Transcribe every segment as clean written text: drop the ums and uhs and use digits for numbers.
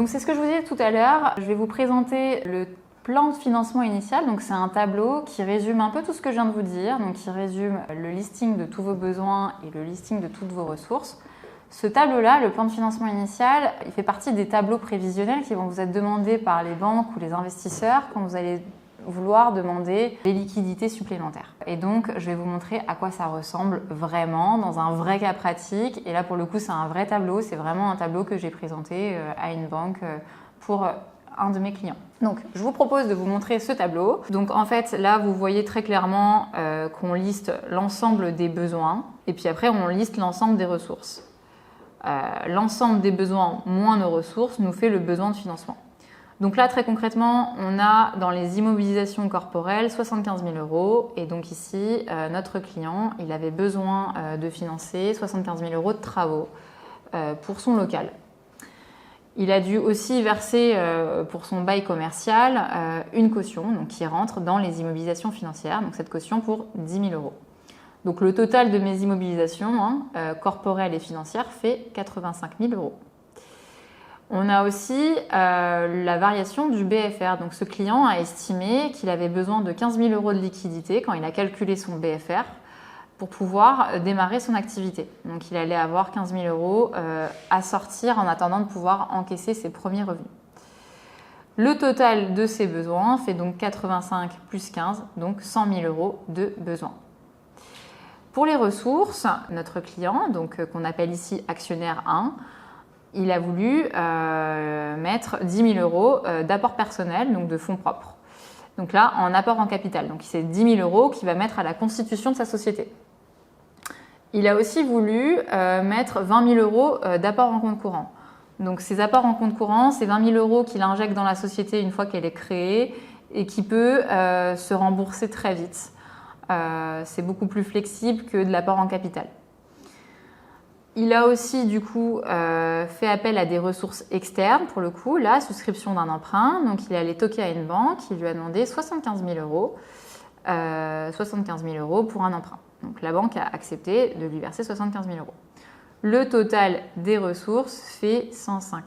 Donc c'est ce que je vous disais tout à l'heure. Je vais vous présenter le plan de financement initial. Donc c'est un tableau qui résume un peu tout ce que je viens de vous dire. Donc qui résume le listing de tous vos besoins et le listing de toutes vos ressources. Ce tableau-là, le plan de financement initial, il fait partie des tableaux prévisionnels qui vont vous être demandés par les banques ou les investisseurs quand vous allez vouloir demander des liquidités supplémentaires. Et donc, je vais vous montrer à quoi ça ressemble vraiment dans un vrai cas pratique. Et là, pour le coup, c'est un vrai tableau. C'est vraiment un tableau que j'ai présenté à une banque pour un de mes clients. Donc, je vous propose de vous montrer ce tableau. Donc, en fait, là, vous voyez très clairement qu'on liste l'ensemble des besoins et puis après, on liste l'ensemble des ressources. L'ensemble des besoins moins nos ressources nous fait le besoin de financement. Donc là, très concrètement, on a dans les immobilisations corporelles 75 000 € et donc ici, notre client, il avait besoin de financer 75 000 € de travaux pour son local. Il a dû aussi verser pour son bail commercial une caution donc, qui rentre dans les immobilisations financières, donc cette caution pour 10 000 €. Donc le total de mes immobilisations corporelles et financières fait 85 000 €. On a aussi la variation du BFR. Donc ce client a estimé qu'il avait besoin de 15 000 € de liquidité quand il a calculé son BFR pour pouvoir démarrer son activité. Donc il allait avoir 15 000 € à sortir en attendant de pouvoir encaisser ses premiers revenus. Le total de ses besoins fait donc 85 plus 15, donc 100 000 € de besoins. Pour les ressources, notre client, donc qu'on appelle ici actionnaire 1, il a voulu mettre 10 000 € d'apport personnel, donc de fonds propres. Donc là, en apport en capital. Donc c'est 10 000 € qu'il va mettre à la constitution de sa société. Il a aussi voulu mettre 20 000 € d'apport en compte courant. Donc ces apports en compte courant, c'est 20 000 € qu'il injecte dans la société une fois qu'elle est créée et qui peut se rembourser très vite. C'est beaucoup plus flexible que de l'apport en capital. Il a aussi du coup fait appel à des ressources externes pour le coup, la souscription d'un emprunt. Donc il est allé toquer à une banque, il lui a demandé 75 000 € pour un emprunt. Donc la banque a accepté de lui verser 75 000 €. Le total des ressources fait 105.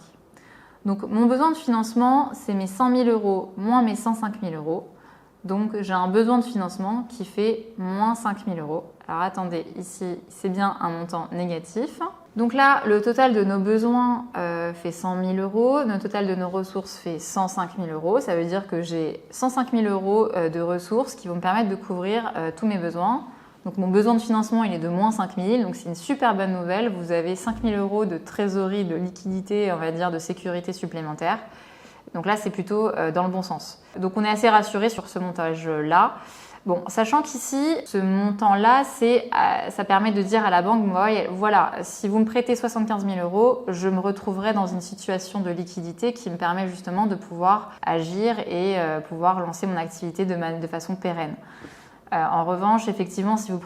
Donc mon besoin de financement, c'est mes 100 000 € moins mes 105 000 €. Donc j'ai un besoin de financement qui fait moins 5 000 €. Alors attendez, ici c'est bien un montant négatif. Donc là, le total de nos besoins fait 100 000 €, le total de nos ressources fait 105 000 €. Ça veut dire que j'ai 105 000 € de ressources qui vont me permettre de couvrir tous mes besoins. Donc mon besoin de financement, il est de moins 5 000, donc c'est une super bonne nouvelle. Vous avez 5 000 € de trésorerie, de liquidité, on va dire, de sécurité supplémentaire. Donc là, c'est plutôt dans le bon sens. Donc on est assez rassuré sur ce montage-là. Bon, sachant qu'ici, ce montant-là, ça permet de dire à la banque, voilà, si vous me prêtez 75 000 €, je me retrouverai dans une situation de liquidité qui me permet justement de pouvoir agir et pouvoir lancer mon activité de façon pérenne. En revanche, effectivement, si vous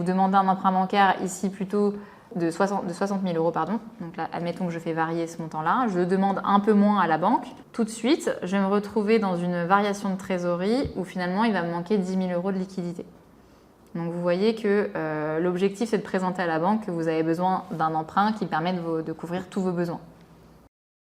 demandez un emprunt bancaire ici plutôt de 60 000 €, pardon. Donc là, admettons que je fais varier ce montant-là. Je demande un peu moins à la banque. Tout de suite, je vais me retrouver dans une variation de trésorerie où finalement, il va me manquer 10 000 € de liquidité. Donc vous voyez que l'objectif, c'est de présenter à la banque que vous avez besoin d'un emprunt qui permet de couvrir tous vos besoins.